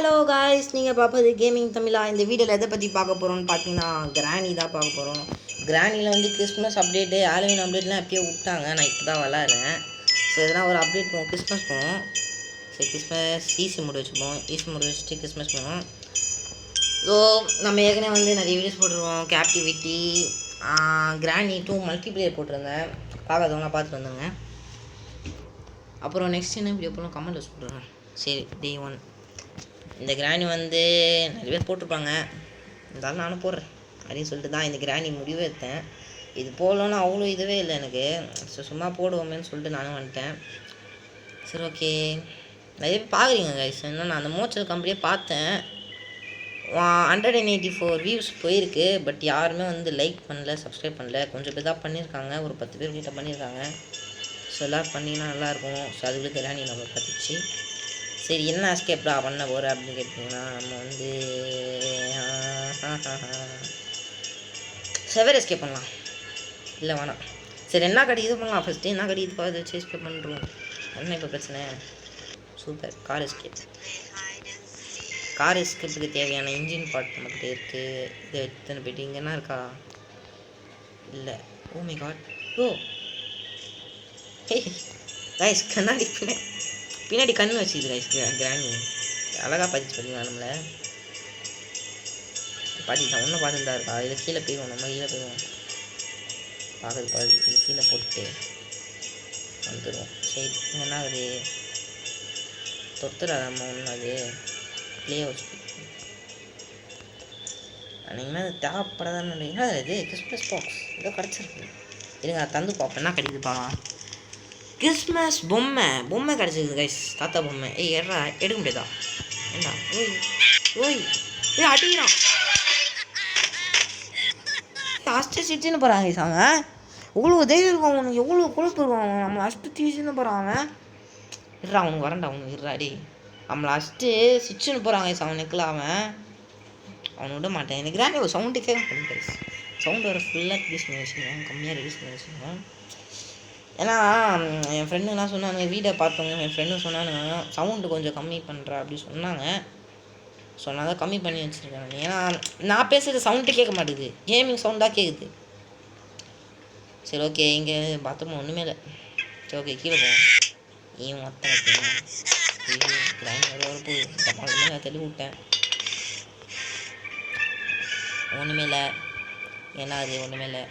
Hello guys, நீங்கள் பார்ப்பது gaming தமிழா. இந்த வீடியோவில் எதை பற்றி பார்க்க போகிறோம்னு பார்த்தீங்கன்னா கிராணி தான் பார்க்க போகிறோம். கிராணியில் வந்து கிறிஸ்மஸ் அப்டேட்டு, ஹாலோவின் அப்டேட்லாம் எப்பயோ விட்டாங்க. நான் இப்போ தான் விளாட்றேன். ஸோ எதனா ஒரு அப்டேட் போவோம். கிறிஸ்மஸ் போவோம். சரி, கிறிஸ்மஸ் ஈஸி மூடு வச்சுப்போம். ஈஸி மூடு வச்சுட்டு கிறிஸ்மஸ் போவோம். ஸோ நம்ம ஏற்கனவே வந்து நிறைய வீடியோஸ் போட்டுருவோம். கேப்டிவிட்டி, கிராணி 2 மல்டிப்ளேயர் போட்டிருந்தேன். பார்க்காதவங்க பார்த்துட்டு வந்தாங்க. அப்புறம் நெக்ஸ்ட் என்ன வீடியோ போகலாம் கமெண்ட்டில் சொல்கிறேன். சரி, டே 1 இந்த கிராணி வந்து நிறைய பேர் போட்டிருப்பாங்க, இருந்தாலும் நானும் போடுறேன் அப்படின்னு சொல்லிட்டு தான் இந்த கிராணி முடிவே எடுத்தேன். இது போடலன்னா அவ்வளோ இதுவே இல்லை எனக்கு. ஸோ சும்மா போடுவோமேன்னு சொல்லிட்டு நானும் வந்துட்டேன். சரி, ஓகே. நிறைய பேர் பார்க்குறீங்க கைஸ். இன்னும் நான் அந்த மோச்சல் கம்பெனியே பார்த்தேன். 184 வியூஸ் போயிருக்கு. பட் யாருமே வந்து லைக் பண்ணல, சப்ஸ்கிரைப் பண்ணல. கொஞ்சம் பேர் தான் பண்ணியிருக்காங்க, ஒரு 10 பேர் கிட்ட பண்ணியிருக்காங்க. ஸோ எல்லோரும் பண்ணிங்கன்னா நல்லாயிருக்கும். ஸோ அதுக்கு கிராணி நம்ம பார்த்துச்சு. சரி, என்ன எஸ்கேப்டா பண்ண போகிற அப்படின்னு கேட்டிங்கன்னா, நம்ம வந்து செவர் எஸ்கேப் பண்ணலாம். இல்லை வேணாம். சரி, என்ன கடி இது பண்ணலாம். ஃபஸ்ட்டு என்ன கடி இது பார்த்து வச்சு எஸ்கேப் பண்ணுறோம். என்ன இப்போ பிரச்சனை? Super, car escape. கார் எஸ்கேப்புக்கு தேவையான இன்ஜின் பார்ட் நம்மக்கிட்ட இருக்குது. இதை எத்தனை போய்ட்டு இங்கே என்ன இருக்கா? இல்லை. Oh my god. Oh guys, கண்ணாடி பின்னாடி கண்ணு வச்சுக்குது கைஸ். கிராணி அழகாக பார்த்துச்சு பார்த்தீங்களா? நம்மளை பார்த்துக்கிட்டேன். ஒன்றும் பார்த்துட்டு தான் இருக்கா. இதில் கீழே போயிடுவோம். நம்ம கீழே போயிடுவோம். பார்க்குது இது கீழே போட்டு வந்துடுவோம். சரி, இங்கே என்ன ஆகுது? தொத்துறாது நம்ம ஒன்றும். அது பிளேயை வச்சு அன்றைக்குமே அது தேவைப்படாதான்னு என்ன இது? கிறிஸ்மஸ் பாக்ஸ் ஏதோ கிடச்சிருக்கு. இருங்க, தந்து பார்ப்பேன் என்ன கிடைக்குது பார்க்கலாம். கிறிஸ்மஸ் பொம்மை கிடச்சிருக்கு கைஸ். தாத்தா பொம்மை. ஏறா எடுக்க முடியாதா? என்ன? ஓய் அடிக்கிறான். அஷ்ட சிச்சுன்னு போகிறாங்க கைஸ். அவன் எவ்வளோ தைரியம் இருக்கும் அவனுக்கு, எவ்வளோ கொழுப்பு இருக்கும் அவன். நம்மளை அஷ்டு தீச்சுன்னு போகிறான் அவன். இருறா, அவனுக்கு வரண்டா. அவனுக்கு இருறாடி. நம்மளை அஷ்டு சிச்சுன்னு போகிறாங்க கைஸ். அவனுக்குள்ள அவனை விட மாட்டேன். எனக்கு கிராண்டி ஒரு சவுண்டு கேட்க மாட்டேன் கைஸ். சவுண்டு வர ஃபுல்லாக ரெடியூஸ் பண்ணி வச்சுருவேன், கம்மியாக ரெடியூஸ் பண்ணி வச்சுருவேன். ஏன்னா என் ஃப்ரெண்டுலாம் சொன்னாங்க, வீடியோ பார்த்தவங்க என் ஃப்ரெண்டு சொன்னானுங்க சவுண்டு கொஞ்சம் கம்மி பண்ணுறா அப்படி சொன்னாங்க. சொன்னால் தான் கம்மி பண்ணி வச்சுருக்கேன். ஏன்னா நான் பேசுகிறது சவுண்டு கேட்க மாட்டேங்குது, கேமிங் சவுண்டாக கேட்குது. சரி, ஓகே. இங்கே பார்த்தோமா ஒன்றுமே இல்லை. சரி, ஓகே, கீழே போவோம். ஏன் மொத்தம் கிராண்ட் வரப்போ நான் தெளிவு விட்டேன். ஒன்றுமே இல்லை. ஏன்னா அது ஒன்றுமே இல்லை.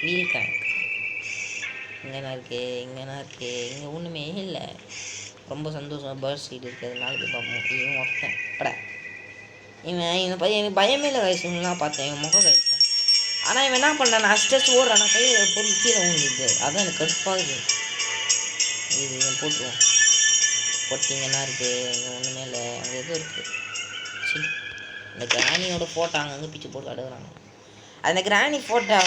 வீல் கிராங்க் இங்கேனா இருக்குது. இங்கே ஒன்றுமே இல்லை. ரொம்ப சந்தோஷம். பேர்ட் சைடு இருக்குது. நாளைக்கு பார்ப்போம். இவன் ஒருத்தன் பட இவன் பையன் எனக்கு பயமே இல்லை வயசுலாம் பார்த்தேன். இவன் முகம் கழிச்சேன். ஆனால் இவன் என்ன பண்ணான்? நான் அஸ்டஸ் ஓடுறான். நான் கையில் பொருள் கீழே ஊங்குது. அதான் எனக்கு கடுப்பாகுது. இது இவன் போட்டுருவோம். போட்டு இங்கே என்ன இருக்குது? இங்கே ஒன்றுமே இல்லை. அங்கே எதுவும் இருக்குது. சரி, இந்த கிராணியோட ஃபோட்டோ அங்கங்கே பிச்சு போட்டு அடுக்கிறாங்க. அந்த கிராணி ஃபோட்டோ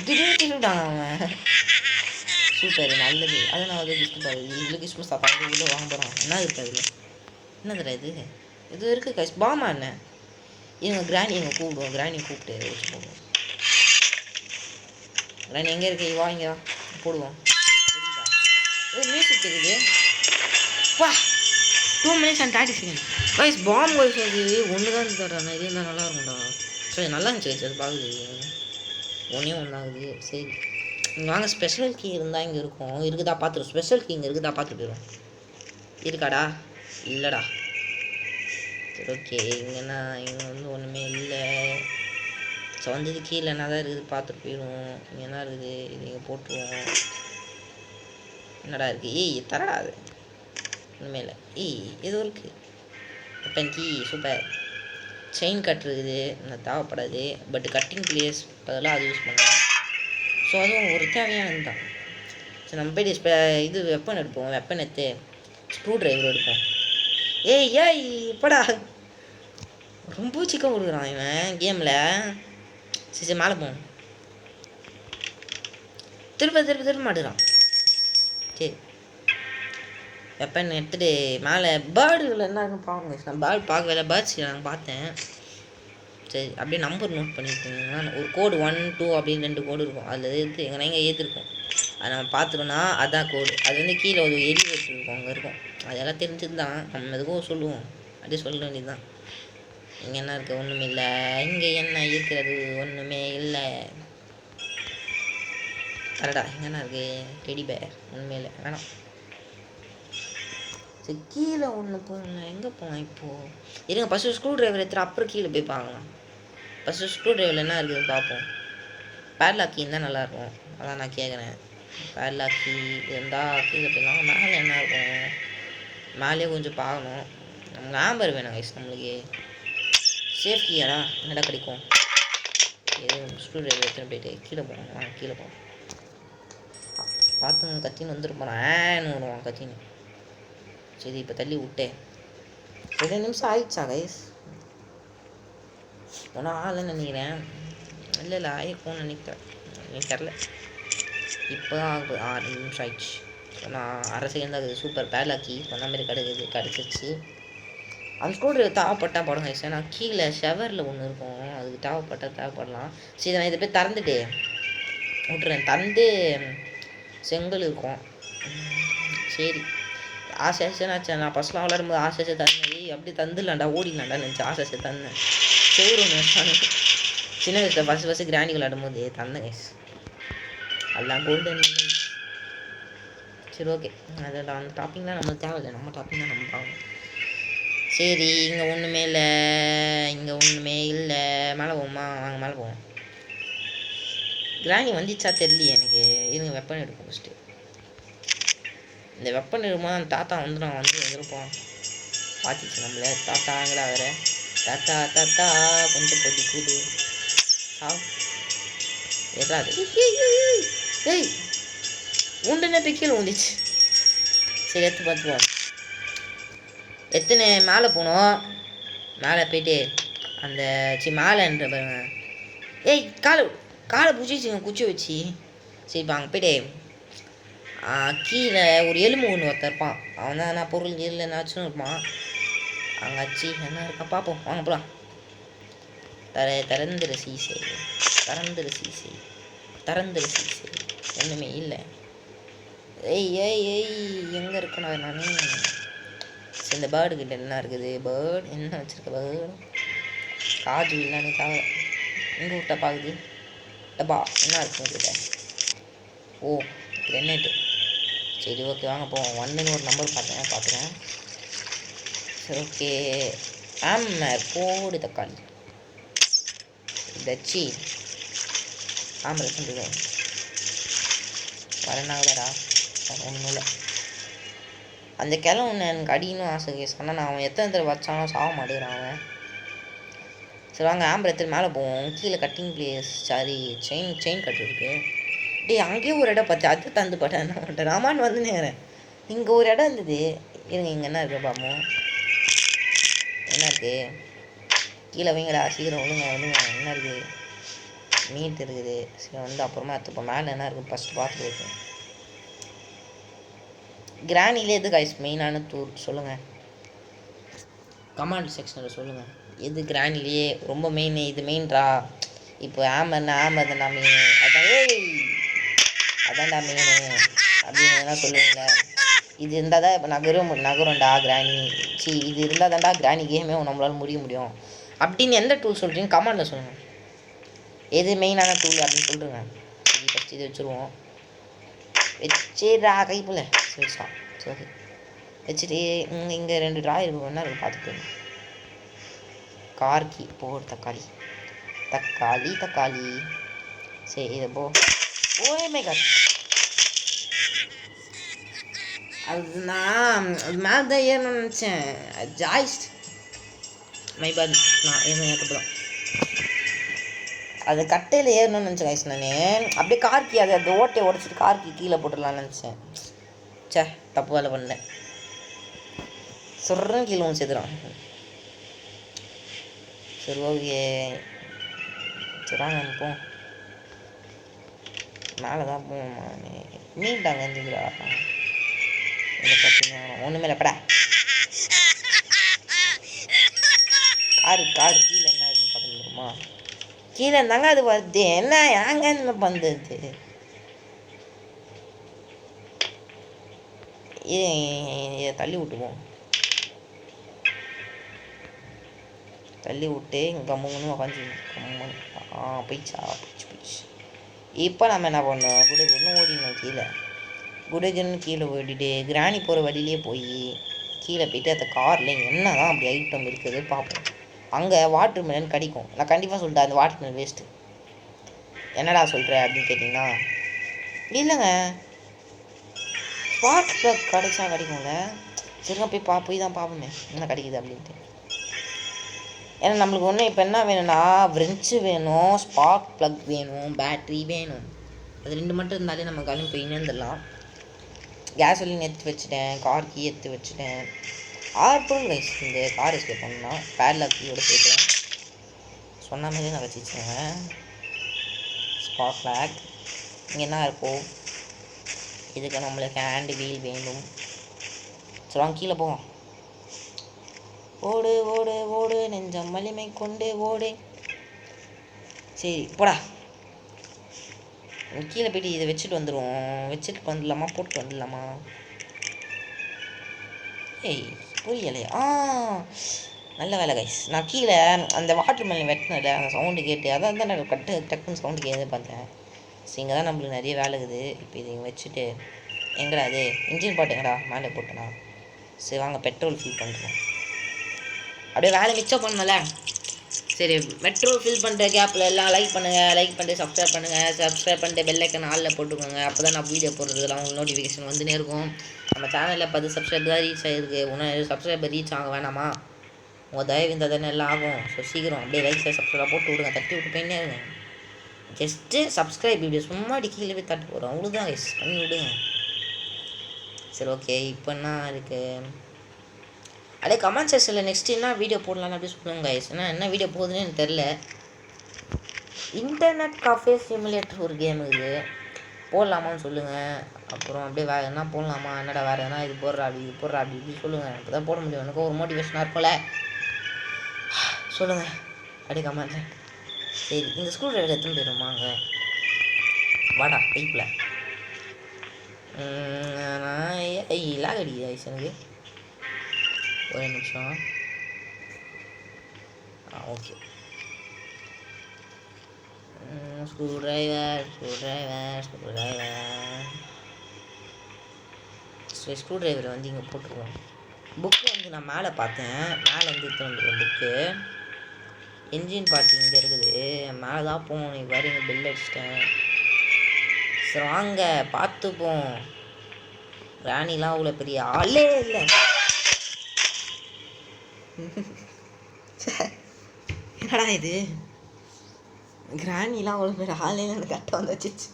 திடீர்னுட்டாங்க அவன். சூப்பர், நல்லது. அதை நான் வந்து கிஃப்ட் பாரு. இதில் கிறிஸ்மஸ் சாப்பாடு உள்ளே வாங்க போகிறான். என்ன இருக்குது அதில்? என்னதுடா இது இருக்குது கைஸ். பாமா என்ன? இவங்க கிராணி எங்கே கூப்பிடுவோம். கிராணி கூப்பிட்டு வச்சு போடுவோம். கிராணி எங்கே இருக்கு? வா, இங்கே போடுவோம். மியூசிக் இருக்குது. பா 2 minutes and 30 seconds கைஸ். பாம் கைஸ். அது ஒன்று தான் தர்றாங்க. இது இருந்தால் நல்லா இருக்கும்டா. சரி, நல்லா இருந்துச்சு கைஸ். அது பார்க்குது ஒன்றே ஒன்றாகுது. சரி, இங்கே வாங்க. ஸ்பெஷல் கீ இருந்தால் இங்கே இருக்கும். இருக்குதா பார்த்துருவோம். ஸ்பெஷல் கீ இங்கே இருக்குதா பார்த்துட்டு போயிடும். இருக்காடா? இல்லைடா. சரி, ஓகே. இங்கேன்னா இங்கே வந்து ஒன்றுமே இல்லை. ஸோ வந்தது கீழே என்ன தான் இருக்குது பார்த்துட்டு போயிடும். இங்கே என்ன இருக்குது? இது இங்கே போட்டுருவோம். என்னடா இருக்குது? தரடா. அது ஒன்றுமே இல்லை. ஏதோ இருக்குது. அப்பன் கீ. சூப்பர். செயின் கட் இருக்குது. நான் தேவைப்படாது. பட் கட்டிங் பிளேஸ் அதெல்லாம் அது யூஸ் பண்ணலாம். ஸோ அதுவும் ஒரு தேவையானது தான். சரி, நம்ம போய்ட்டு இது வெப்பன் எடுப்போம். வெப்பன் எடுத்து ஸ்க்ரூ ட்ரைவர் எடுப்போம். இப்படா ரொம்ப சிக்கன் கொடுக்குறான் இவன் கேமில். சரி, மேலே போவோம். திரும்ப மாட்டுறான். சரி, வெப்பன் எடுத்துகிட்டு மேலே பேர்டுகள் என்ன இருக்குன்னு பார்க்கணும். நான் பேர்டு பார்க்கவே இல்லை. பேர்ட்ஸ் நான் பார்த்தேன். சரி, அப்படியே நம்பர் நோட் பண்ணியிருக்கீங்கன்னா ஒரு கோடு 1 2 அப்படின்னு 2 கோடு இருக்கும். அதில் எடுத்து எங்கே ஏற்றிருக்கோம். அதை நம்ம பார்த்துக்கணும்னா அதான் கோடு. அது வந்து கீழே ஒரு எலிவேட்டர் இருக்கும், அங்கே இருக்கும். அதெல்லாம் தெரிஞ்சது தான், நம்ம எதுக்கும் சொல்லுவோம். அப்படியே சொல்ல வேண்டியது தான். இங்கே என்ன இருக்குது? ஒன்றுமே இல்லை. இங்கே என்ன இருக்கிறது? ஒன்றுமே இல்லை. கரெக்டா? இங்கே என்ன இருக்குது? Teddy bear. ஒன்றுமே இல்லை, வேணாம். சரி, கீழே ஒன்று போகணும். எங்கே போகலாம் இப்போது? இருங்க, ஃபஸ்ட்டு ஸ்க்ரூ ட்ரைவர் எடுத்துகிட்டு அப்புறம் கீழே போய் பார்க்கலாம். ஃபஸ்ட்டு ஸ்க்ரூ ட்ரைவரில் என்ன இருக்குதுன்னு பார்ப்போம். பேட்லாக் இருந்தால் நல்லாயிருக்கும், அதான் நான் கேட்குறேன். பேட்லாக் கீ இருந்தால் கீழே போயிடலாம். மேலே என்ன இருக்கும்? மேலேயே கொஞ்சம் பார்க்கணும். நமக்கு ஆம்பர் வேணும் கைஸ். நம்மளுக்கு சேஃப் கீயாடா என்னடா கிடைக்கும்? எதுவும் ஸ்க்ரூ ட்ரைவர் எடுத்துன்னு போயிட்டு கீழே போகணும். கீழே போகணும். பார்த்து கத்தின்னு வந்துட்டு போகிறான். வருவான் கத்தின்னு. சரி, இப்போ தள்ளி விட்டேன். 2 நிமிஷம் ஆயிடுச்சா கைஸ்? ஒன்றும் ஆகலைன்னு நினைக்கிறேன். இல்லை ஆயிருக்கும்னு நினைக்கிறேன், எனக்கு தெரில. இப்போ தான் ஆகுது. 6 நிமிஷம் ஆயிடுச்சு. நான் அரை செகண்ட் தான் இருக்குது. சூப்பர், பேட்லாக்கி சொன்ன மாதிரி கிடச்சிச்சு. அந்த ஸ்க்ரூ ட்ரைவர் தேவைப்பட்டால் படம் கைஸ். நான் கீழே ஷவரில் ஒன்று இருக்கும், அதுக்கு தேவைப்படலாம். சரி, நான் இதை போய் திறந்துட்டு விட்டுறேன். திறந்து செங்கல் இருக்கும். சரி, ஆசை நான் ஃபஸ்ட்லாம் விளாடும்போது ஆசை தந்தது அப்படி தந்துடலாண்டா, ஓடிடலாண்டா நினச்சேன். ஆசை தந்தேன். செவ்வறு ஒன்று வச்சானு சின்ன வயசில் ஃபஸ்ட்டு கிராண்டி விளாடும்போது தந்தேன் கைஸ். அதெல்லாம் கோல்டன். சரி, ஓகே. அதில் அந்த டாப்பிங்லாம் நம்மளுக்கு தேவையில்லை, நம்ம டாப்பிங் தான் நம்ம பார்க்கணும். சரி, இங்கே ஒன்றுமே இல்லை. மேலே போவோமா? வாங்க மேலே போவோம். கிராணி வந்துச்சா தெரியலையே எனக்கு. இருங்க, வெப்பன் எடுப்போம் ஃபஸ்ட்டு. இந்த வெப்பன் எடுக்கும்போது அந்த தாத்தா வந்துருப்போம். பார்த்துச்சு நம்மள. தாத்தாங்களா வேறு? தாத்தா கொஞ்சம் போட்டி கூடு எதாவது. ஏய், உண்டுன்னு போய் கீழே உண்டுச்சு. சரி, எடுத்து பார்த்துப்போம். எத்தனை மேலே போனோம். மேலே போயிட்டு அந்த மேலேன்ற பாருங்க. ஏய், காலை பிடிச்சிச்சுங்க குச்சி வச்சு. சரி, அங்கே போயிட்டு கீழே ஒரு எலும்பு ஒன்று ஒருத்தர் இருப்பான். அவன் தான் நான் பொருள் இல்லைன்னாச்சும் இருப்பான். அங்காச்சி என்ன இருக்கா பார்ப்போம், வாங்க போகலாம். திறந்துரு சீசை. ஒன்றுமே இல்லை. ஏய் எங்கே இருக்கணும் நான்? இந்த பேர்டுக்கிட்ட என்ன இருக்குது? பேர்டு என்ன வச்சுருக்க? பேர்டு காஜு இல்லைன்னு தேவை. எங்கே விட்டா பார்க்குது? டப்பா என்ன இருக்குன்னு கிட்ட? ஓ, கிரெனேட்டு. சரி, ஓகே, வாங்க போவோம். 1ன்னு ஒரு நம்பர் பார்த்துக்கிறேன். சரி, ஓகே. போடு தக்காளி தச்சி சொல்லுங்க. வரனாங்கடா ஒன்றும் இல்லை. அந்த கிழமை ஒன்று எனக்கு அடிக்கணும் ஆசை கேஸ். ஆனால் நான் அவன் எத்தனை தடவை வச்சாலும் சாக மாட்டேங்கிறான் அவன். சரி, வாங்க ஆம்பர் எடுத்துட்டு மேலே போவோம். கீழே கட்டிங் பிளேஸ் செயின் கட்டு இருக்கு. டே, அங்கேயே ஒரு இடம் பார்த்து அது தந்து பட்டேன். என்ன பண்ணுறேன்? ராமான் வந்து நேரேன். இங்கே ஒரு இடம் இருந்தது. இருங்க, இங்கே என்ன இருக்குது பாப்போம். என்ன இருக்குது? கீழே வைங்கடா, சீக்கிரம் ஒழுங்க. என்ன இருக்குது? மீட் இருக்குது. சரி, வந்து அப்புறமா எடுத்துப்போம். மேலே என்ன இருக்குது ஃபஸ்ட்டு பார்த்துட்டு இருக்கேன். கிராணிலே எது கைஸ் மெயினான டூர் சொல்லுங்கள், கமெண்ட் செக்ஷனில் சொல்லுங்கள். எது கிராணிலேயே ரொம்ப மெயின்? இது மெயின்ரா. இப்போ ஆமர்னா மெயின். அதான்டா மெயின் அப்படின்னு சொல்லுவீங்களே. இது இருந்தால் தான் இப்போ நகரும்டா கிராணி. இது இருந்தால் தான்டா கிராணி கேமே நம்மளால் முடியும் அப்படின்னு எந்த டூல் சொல்கிறீங்க கமெண்டில் சொல்லுங்கள். எது மெயினான டூல் அப்படின்னு சொல்லுங்க. சரி, ஃபஸ்ட் இது வச்சுருவோம். வச்சுடா கைப்புல. சரி வச்சுட்டு இங்கே 2 ட்ராயர் வேணா இருக்குது, பார்த்துட்டு கார்கி போடு. தக்காளி. சரி, இதை போ. ஓமே காட். அது நான் மேலே தான் ஏறணும்னு நினச்சேன். ஜாய்ஸ்ட் மை பேட். நான் ஏற்றப்பதான் அது கட்டையில் ஏறணும்னு நினச்சேன் கைஸ். நான் அப்படியே கார்கி அந்த ஓட்டையை உடச்சிட்டு கார்கி கீழே போட்டுடலான்னு நினச்சேன். தப்பு வேலை பண்ணேன். சொல்கிறேன் கீழே ஒன்று சேர்த்துறான். சரி, ஓகே. சரிவாங்க அனுப்போம். மேலே தான் போவோம்மா. மீன்டாங்க இருந்துக்கிறா. ஒன்றுமே இல்லைப்படா. காரு கீழே என்ன இருக்குன்னு பார்த்துருமா? கீழே இருந்தாங்க அது வருது. என்ன ஏங்க இந்த பண்ணுறது? இதை தள்ளி விட்டுவோம். தள்ளி விட்டு கம்முன்னு உக்காந்து கம்முன்னு போயிடுச்சா போயிடுச்சு. இப்போ நம்ம என்ன பண்ணோம், குடுகுன்னு ஓடினோம் கீழே. குடுகுன்னு கீழே ஓடிட்டு கிராணி போகிற வழியிலே போய் கீழே போயிட்டு அந்த காரில் என்ன தான் அப்படி ஐட்டம் இருக்குது பார்ப்போம். அங்கே வாட்டர் மெலன் கிடைக்கும். நான் கண்டிப்பாக சொல்லிட்டேன் அந்த வாட்டர் மெலன் வேஸ்ட்டு. என்னடா சொல்கிற அப்படின்னு கேட்டிங்கன்னா, இல்லைங்க ஸ்பார்க் ப்ளக் கிடைச்சா கிடைக்கும்ல. சரிங்க போய் தான் பார்ப்போமே என்ன கிடைக்குது அப்படின்ட்டு. ஏன்னா நம்மளுக்கு ஒன்று இப்போ என்ன வேணும்னா ஃப்ரெஞ்சு வேணும், ஸ்பார்க் ப்ளக் வேணும், பேட்ரி வேணும். அது 2 மட்டும் இருந்தாலே நம்ம கிளம்பி போய் இணைந்துடலாம். கேசோலின் எடுத்து வச்சுட்டேன், கார் கீ எடுத்து வச்சுட்டேன். 6 பொருள் கைஸ் இந்த கார் எஸ்கேப் பண்ணணும்னா பேட்லாக் கீயோட சேர்த்துறேன். சொன்ன மாதிரி நான் வச்சுச்சேன். ஸ்பார்க் ப்ளக் இங்கே என்ன இருக்கும், இதுக்கு நம்மளுக்கு ஹேண்டு வீல் வேணும். சரி வாங்க கீழே போவோம். ஓடு ஓடு ஓடு நெஞ்சம் வலிமை கொண்டு ஓடு. சரி போடா கீழே போய்ட்டு இதை வச்சுட்டு வந்துடுவோம். வச்சுட்டு வந்துடலாமா போட்டு வந்துடலாமா? ஏய் புரியலையா? நல்ல வேலை கைஸ். நான் கீழே அந்த வாட்டர் மெலன் வெட்டினல அந்த சவுண்டு கேட்டு அதான் தான் நான் டக்குன்னு சவுண்டு கேட்டு பார்த்தேன். சரி இங்கே தான் நம்மளுக்கு நிறைய வேலை இருக்குது. இப்போ இதை வச்சுட்டு எங்கடா அது இன்ஜின் பாட்டு எங்கடா மேலே போட்டேனா? சரி வாங்க பெட்ரோல் ஃபில் பண்ணுறோம். அப்படியே வேலை மிச்சம் பண்ணல. சரி பெட்ரோல் ஃபில் பண்ணுற கேப்பில் எல்லாம் லைக் பண்ணிட்டு சப்ஸ்கிரைப் பண்ணிட்டு பெல் ஐக்கன் ஆலில் போட்டுக்கோங்க. அப்போ தான் நான் வீடியோ போடுறதுலாம் உங்களுக்கு நோட்டிஃபிகேஷன் வந்துனே இருக்கும். நம்ம சேனலில் 10 சப்ஸ்கிரைபர் தான் ரீச் ஆகிருக்கு. இன்னும் சப்ஸ்கிரைபர் ரீச் ஆக வேணாமா? உங்கள் தயவு இருந்தால் தானே எல்லாம் ஆகும். ஸோ சீக்கிரம் அப்படியே லைக் சப்ஸ்கிரைபாக போட்டு விடுங்க, தட்டி விட்டு போயின்னே இருங்க. ஜஸ்ட்டு சப்ஸ்கிரைப் வீடியோ சும்மா கீழே போய் தட்டு போகிறோம் அவ்வளோதான் கைஸ், பண்ணி விடுங்க. சரி ஓகே இப்போ என்ன இருக்குது அப்படியே கமெண்ட் செக்ஷனில் நெக்ஸ்ட் என்ன வீடியோ போடலான்னு அப்படி சொல்லுங்க கைஸ். ஏன்னா என்ன வீடியோ போகுதுன்னு எனக்கு தெரில. இன்டர்நெட் காஃபே சிமுலேட்டர் ஒரு கேம் இருக்குது, போடலாமான்னு சொல்லுங்கள். அப்புறம் அப்படியே வேறு என்ன போடலாமா, என்னடா வேறு எதனா இது போடுறா அப்படி இப்படி சொல்லுங்கள். இப்போ தான் போட முடியும், எனக்கு ஒரு மோட்டிவேஷனாக இருக்கும்ல. சொல்லுங்கள் அப்படியே கமெண்ட்ல. சரி இந்த ஸ்க்ரூ ட்ரைவர் எத்தனை போயிருமாங்க? வாடா பைப்பில் நான் லாக் அடிக்குது ஐஸ் எனக்கு. ஒரு நிமிஷம். ஓகே ஸ்க்ரூ டிரைவர் சரி ஸ்க்ரூ டிரைவரை வந்து இங்கே போட்டுருவோம். புக்கு வந்து நான் மேலே பார்த்தேன், மேலே வந்து எடுத்து வந்துடுவோம் புக்கு. என்ஜின் பார்ட் இங்கே இருக்குது, மேலே தான் போகணும். நீ வர இங்கே பெல் அடிச்சிட்டேன். சரி வாங்க பார்த்துப்போம். ராணிலாம் அவ்வளோ பெரிய ஆளே இல்லை. என்னடா இது கிராணிலாம் அவ்வளோ பெரிய ஆளே எனக்கு கரெக்டாக வந்து வச்சிச்சு.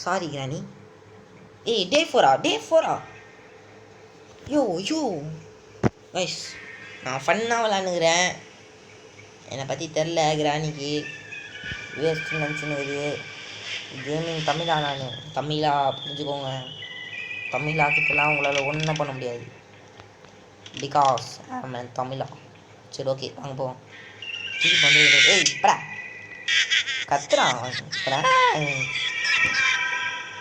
சாரி கிராணி. ஏய் டே ஃபோரா யோ கைஸ் நான் ஃபன்னாக விளாண்டுக்கிறேன். என்னை பற்றி தெரில கிராணிக்கு வேஸ்ட்டு நினச்சினுக்குது. கேமிங் தமிழா புரிஞ்சுக்கோங்க. தமிழாக்கிட்டலாம் உங்களால் ஒன்றும் பண்ண முடியாது, பிகாஸ் தமிழா. சரி ஓகே வாங்க போவோம். திருப்பி வந்து ஏய் இப்படா கத்துறான்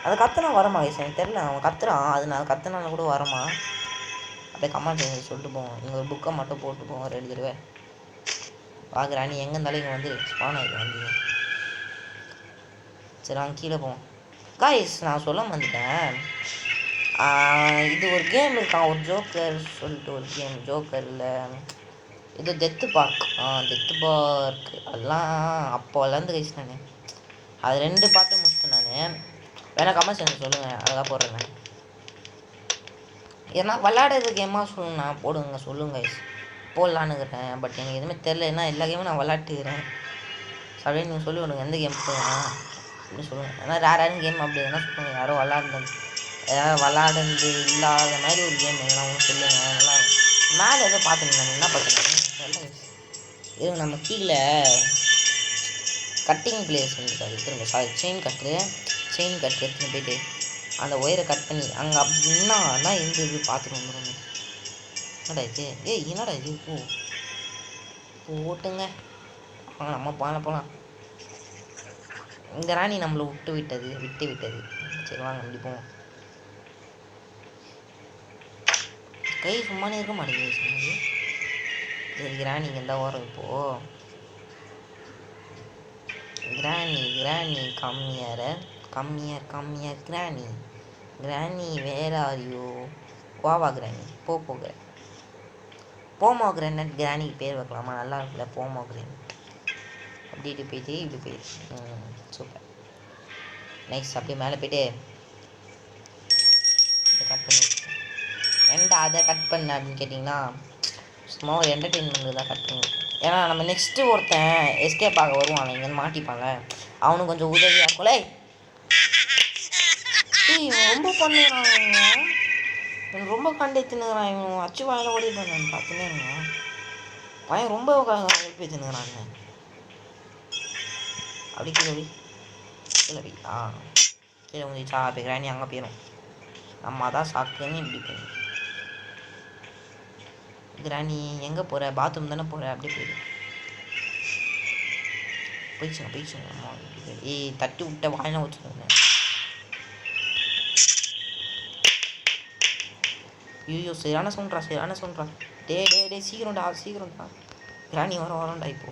அது கத்துனா வரமா கைஸ் எனக்கு தெரில. அவன் கத்துறான், அது நான் கத்துனாலும் கூட வரமா? அப்படியே கமெண்ட் சொல்லிட்டு போவோம். இங்கே ஒரு புக்கை மட்டும் போட்டு போவோம் 2 தடவை. பார்க்குறா நீ எங்கே இருந்தாலும் இங்கே வந்து ஸ்பான் ஆகிடும் வந்தீங்க. சரி வாங்க கீழே போவோம். காய்ஸ் நான் சொல்ல வந்துட்டேன், இது ஒரு கேம் இருக்கான், ஒரு ஜோக்கர் சொல்லிட்டு ஒரு கேம். ஜோக்கரில் இது டெத்து பார்க் அதெல்லாம் அப்போல்லாம் கைஸ் நான் அது 2 பாட்டு முடிச்சிட்டேன். நான் வேணா கமெண்ட்ஸ் எனக்கு சொல்லுங்கள், அழகாக போடுறேன். நான் ஏன்னா விளாடுறது கேமாக சொல்லுங்கண்ணா போடுங்க, சொல்லுங்க கைஸ் போடலான்னுக்கிறேன். பட் எனக்கு எதுவுமே தெரில, ஏன்னா எல்லா கேமும் நான் விளாட்டுக்கிறேன். அப்படியே நீங்கள் சொல்லி விடுங்க எந்த கேம் போடலாம் அப்படின்னு சொல்லுங்கள். ஏன்னா ரேரான கேம் அப்படி எதுனா சொல்லுங்கள். யாரும் விளாடுறது இல்லாத மாதிரி ஒரு கேம் எதுனா ஒன்று சொல்லுங்கள், நல்லாயிருக்கும். மேலே எதோ பார்த்துருந்தேன், என்ன பார்த்துருந்தேன் இருங்க. நம்ம கீழே கட்டிங் பிளேஸ் வந்துருக்காது திரும்ப, செயின் கட்டு எடுத்துன்னு போயிட்டு அந்த ஒயரை கட் பண்ணி அங்கே அப்படின்னா இருந்தது பார்த்துட்டு வந்துடுங்க. என்னடா இது என்னடா இது போட்டுங்க வாங்க நம்ம போகலாம். இந்த ராணி நம்மளை விட்டு விட்டது. சரி வாங்க இப்படி போவோம். கை சும்மானே இருக்க மாட்டேங்குது சொன்னது. சரி கிராணிங்க இருந்தால் வரும் இப்போது. கிராணி கம்மியர் கிராணி வேற ஆரியூ வாவா கிராணி போமோ கிரானட் கிராணிக்கு பேர் வைக்கலாமா? நல்லா இருக்குல்ல போமோ கிரானட். அப்படி போயிட்டு இப்படி போயிட்டு சூப்பர் நைஸ். அப்படியே மேலே போய்ட்டு கட் பண்ணி ஏன்டா அதை கட் பண்ண அப்படின்னு கேட்டிங்கன்னா சும்மா ஒரு என்டர்டெயின்மெண்ட் தான் கட் பண்ணி. ஏன்னா நம்ம நெக்ஸ்ட்டு ஒருத்தன் எஸ்கேப் ஆக வருவான், இங்கேருந்து மாட்டிப்பாங்க, அவனுக்கு கொஞ்சம் உதவியாக இருக்கும்ல. ரொம்ப பண்ணுறான் இவன், ரொம்ப கண்டேத்துனுங்கிறான் இவன். அச்சு வாயில் ஓடி பண்ணான்னு பார்த்துனே இருங்க பையன், ரொம்ப எழுப்பி வச்சுனுங்கிறான். அப்படி கீழே போய் கீழே வந்துச்சா அப்போ கிராணி அங்கே போயிடும். நம்ம அதான் சாக்குன்னு இப்படி போயிடும். கிராணி எங்கே போகிற? பாத்ரூம் தானே போகிற? அப்படியே போயிடுச்சுங்க அம்மா. தட்டி விட்ட வாயினா வச்சுருங்க. ஐயோ சரியான சவுண்ட்ரா. டே சீக்கிரம்டா கிராணி வரோம்டா இப்போ.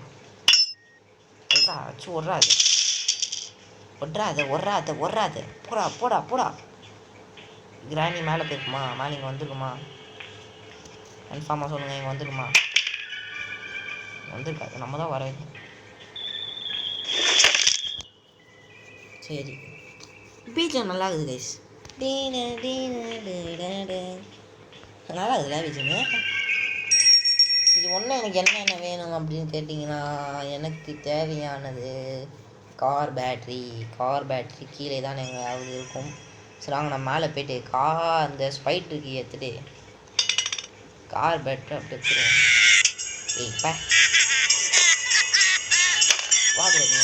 அச்சு ஒர்றாத போடா. கிராணி மேலே போயிருக்குமா? மேலே இங்கே வந்துருக்குமா? கன்ஃபார்மாக சொல்லுங்கள், இங்கே வந்துருக்குமா? வந்துருக்காது, நம்ம தான் வர வைக்கணும். சரி பீச்சம் நல்லா இருக்குது கைஸ். நல்லா இருக்குதுல்ல பீச்சுங்க. சரி ஒன்று எனக்கு என்ன வேணும் அப்படின்னு கேட்டிங்கன்னா, எனக்கு தேவையானது கார் பேட்ரி கீழே தான் எங்கேயாவது இருக்கும். சரி வாங்க நம்ம மேலே போய்ட்டு அந்த ஸ்பைட்ருக்கு ஏற்றுட்டு கார் பேட்ரி அப்படி எடுத்துருவோம். வாங்குறீங்க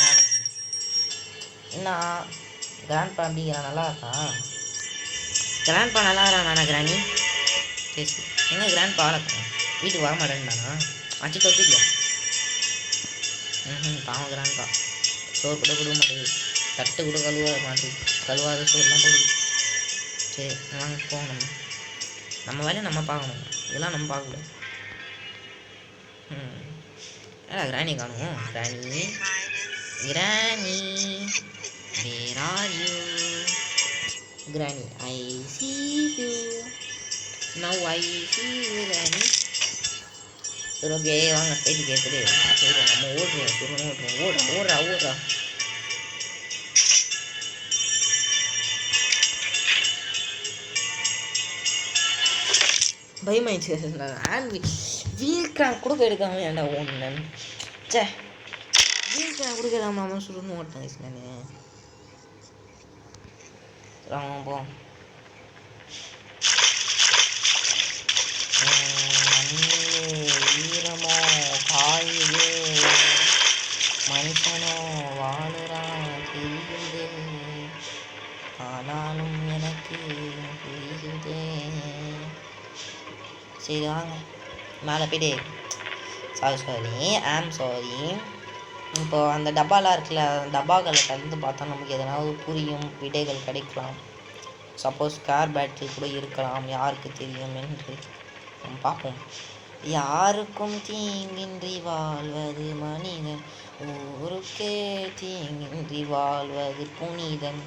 என்ன கிராண்ட்பா அப்படிங்கிறான்? நல்லா இருக்கான் கிராண்ட்பா, நல்லா இருக்கான் கிராணி. சரி எங்கே கிராண்ட்பா ஆளக்கான்? வீட்டுக்கு வர மாட்டேன்டானா? அச்சு தொத்துக்கலையா? பாவம் கிராண்ட்பா சோறு கூட கொடுக்க மாட்டேங்குது, தட்டு கூட கழுவாத சோறுலாம் போடுது. சரி வாங்க போகணும், நம்ம வேலையை நம்ம பார்க்கணும், இதெல்லாம் நம்ம பார்க்கக்கூடாது. கிராணி காணும். கிராணி வேர் are you? Granny I see you now I see you granny. சரி ஓகே வாங்க ஸ்பைட்டு கேட்டுட்டு நம்ம ஓடுறா. பயமாயிடுச்சு. வீல் கிராங்க் கூட எடுக்காம ஏன்டா ஒன்று வீல் கிராங்க் கூட எடுக்காம சுருன்னு ஓட்டேன் நான். போ ஈரமோ காயுது மனுஷனோ வாழுறான் தெரியுது, ஆனாலும் எனக்கு புரியுதே. சரி வாங்க மேலே போய்ட்டு சாரி இப்போ அந்த டப்பாலாம் இருக்குல்ல, டப்பாக்களை கலந்து பார்த்தா நமக்கு எதனாவது புரியும், விடைகள் கிடைக்கலாம். சப்போஸ் கார் பேட்டரி கூட இருக்கலாம், யாருக்கு தெரியும் என்று நம்ம பார்ப்போம். யாருக்கும் தீங்கின்றி வாழ்வது மனிதன், ஊருக்கே தீங்கின்றி வாழ்வது புனிதன்.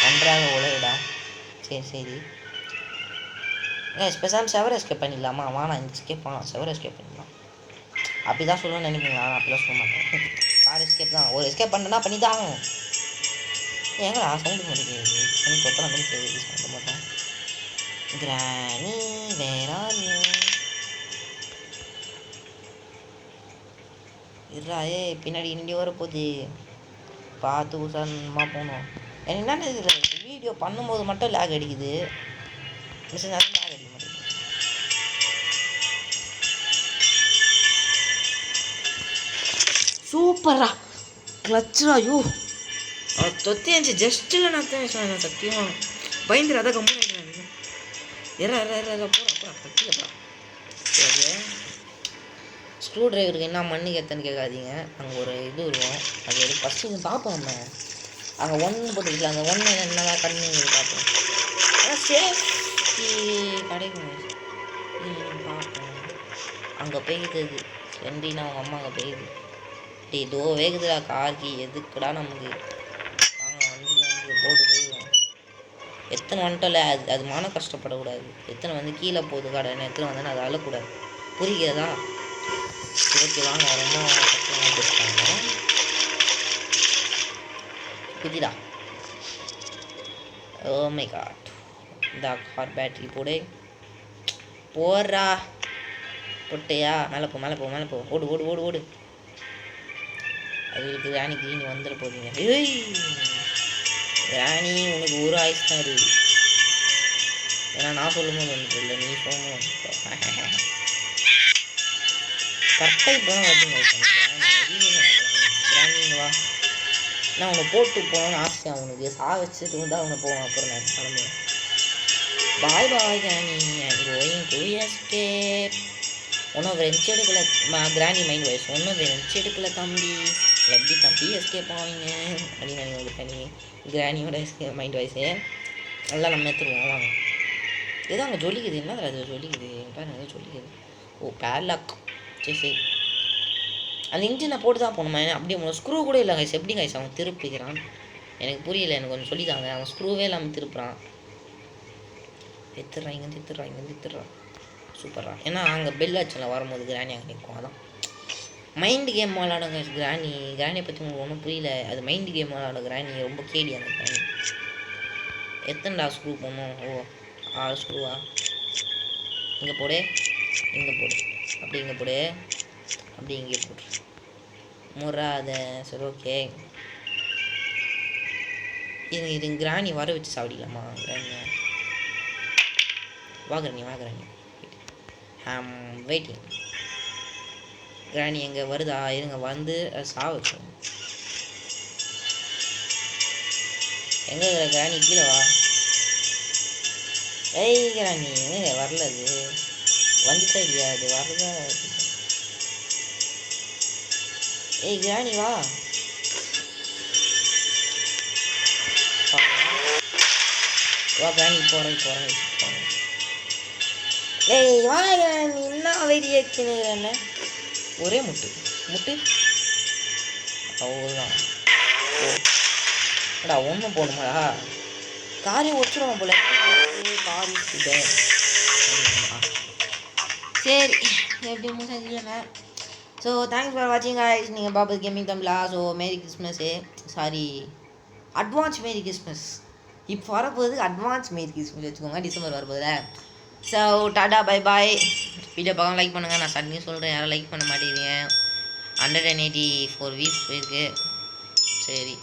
நன்றாக உலகடா. சரி ஸ்பெஷால் செவர் எஸ்கேப் பண்ணிடலாமா? நான் எஸ்கேப் பண்ணலாம், செவர் எஸ்கேப் பண்ணிடலாம். அப்படி தான் சொல்லணும்னு நினைப்பீங்களா? நான் அப்படிலாம் சொல்ல மாட்டேன். கார் எஸ்கேப் தான், ஒரு எஸ்கேப் பண்ணுறேன்னா பண்ணி தான் ஆகும். எங்கடா சவுண்டு முடிக்கிறது பண்ணி கொத்தன மாதிரி கேட்குது சவுண்டு மட்டும். கிராணி வேற இருறாயே பின்னாடி இண்டி வர போகுது, பார்த்து உசாரமாக போகணும். எனக்கு என்னென்ன இதில் வீடியோ பண்ணும்போது மட்டும் லேக் அடிக்குது, மிஷின் லேக் அடிக்க மாட்டேங்குது. சூப்பரா கிளச்சுரா. ஐயோ தொத்தி இருந்துச்சு ஜஸ்ட்டு இல்லை. நான் தான் சத்தியமாக பயந்துரு, அதான் கம்மி போகிறா கட்டிலப்பா. ஸ்க்ரூ ட்ரைவருக்கு என்ன மண்ணுக்கு எத்தனை கேட்காதீங்க. அங்கே ஒரு இது இருக்கும், அது எது ஃபஸ்ட்டு பார்ப்போம். நம்ம அங்கே ஒன்று போட்டுருக்கல, அந்த ஒன்று என்னதான் கண்ணு பார்ப்போம். ஆனால் சேஃப்டி கிடைக்கும் பார்ப்போம். அங்கே போய்க்குது சென்றினா அவங்க அம்மா அங்கே போய்க்குது. டே இதோ வேகுதுடா கார்கி, எதுக்குடா நமக்கு. வாங்க வந்து போட்டு போயிடுவோம். எத்தனை வந்துட்டோம்ல, அது மன கஷ்டப்படக்கூடாது. எத்தனை வந்து கீழே போகுது கடன், எத்தனை வந்து அதை அழக்கூடாது. புரிகிறதா? ஓகே வாங்க, ரொம்ப கஷ்டமாக பேசுகிறாங்க. குதிடா. Oh my God. இந்த கார் பேட்டரி போடு. போடுறா. போட்டியா? மேலே போ மேலே போ மேலே போ. ஓடு ஓடு ஓடு ஓடு. அதுக்கு ராணி கிரீனி வந்துட போதுங்க. ஏய் ராணி உனக்கு ஒரு ஆயுஸ் தான் இருக்குது. ஏன்னா நான் சொல்லும்போது வந்துட்டு இல்லை, நீ சொல்லும்போது கரெக்டாக இப்போ தான் வருதுங்க. ராணி வா, நான் உன்னை போட்டு போகணும்னு ஆசை. அவனுக்கு சா வச்சுட்டு தான் அவனை போகணும். அப்புறம் நான் கிளம்புவேன். பாய் பாய் கிராணி, ஐம் கோயிங் டு எஸ்கேப். ஒன்றும் ஃப்ரெண்ட்ஸ் எடுக்கல கிராணி மைண்ட் வாய்ஸ். ஒன்றும் ஃப்ரெண்ட்ஸ் எடுக்கல தம்பி, எப்படி தம்பி எஸ்கேப் ஆவீங்க அப்படின்னு நினைக்க தனி கிராணியோட மைண்ட் வாய்ஸு. நல்லா நம்ம எடுத்துருவோம் வாங்க. ஏதோ அங்கே ஜொலிக்குது, என்ன அது ஜொலிக்குது பாருங்க, ஏதோ ஜொலிக்குது. ஓ பேர்லாக். சரி சரி, அந்த இன்ஜினை போட்டு தான் போகணுமா? அப்படியே ஸ்க்ரூ கூட இல்லை கைஸ். எப்படி கைஸ் அவன் திருப்பிக்கிறான் எனக்கு புரியல. எனக்கு கொஞ்சம் சொல்லித்தாங்க. அவன் ஸ்க்ரூவே இல்லாமல் திருப்புறான். எத்துறான் இங்கேருந்து எத்துறான் இங்கேருந்து எத்துறான். சூப்பரா. ஏன்னா அங்கே பெல் ஆச்சுல வரும்போது கிராணி அங்கே நிற்கும். அதான் மைண்டு கேம் விளாடுங்க கிராணி. கிராணியை பற்றி உங்களுக்கு ஒன்றும் புரியல. அது மைண்டு கேம் விளாட கிராணி ரொம்ப கேடி. அந்த கிராணி எத்தனைடா ஸ்க்ரூ போடணும்? ஓ 6 ஸ்க்ரூவா? இங்கே போடு, இங்கே போடு, அப்படி இங்கே போடு, அப்படி இங்கே போடு. முறாத. சரி ஓகே. இது கிராணி வர வச்சு சாப்பிடலாமா? கிராணியா வாங்குறேன் வாங்குறேன். வெயிட்டிங். கிராணி எங்கே வருதா? இருங்க வந்து சாவச்சோம். எங்கே இருக்கிற கிராணி? கீழே வா. ஏய் கிராணி எங்கே வரல? அது வந்துச்சா இல்லையா? அது வரதா? ஏய் கிராணி வா. வா கிராணி, போகிறேன் போகிறேன். ஏய் வா கிராணி, என்ன வெறியாச்சுன்னு என்ன? ஒரே முட்டு முட்டு அவ்வளோதான். ஓடா ஒன்றும் போகணுமாடா? காரையும் ஒச்சுருவோம் போல. காரி சரி எப்படி முடியல. ஸோ தேங்க்ஸ் ஃபார் வாட்சிங் காய்ஸ். நீங்கள் பாப்பது கேமிங் தமிழா. So merry Christmas, sorry advance merry Christmas. இப்போ வரப்போகுது அட்வான்ஸ் மேரி கிறிஸ்மஸ் வச்சுக்கோங்க. டிசம்பர் வரப்போகுதுல. So tata bye bye. Video பார்க்க லைக் பண்ணுங்கள். நான் சட்னி சொல்கிறேன், யாரும் லைக் பண்ண மாட்டேங்கிறீங்க. 184 வியூஸ் போயிருக்கு. சரி.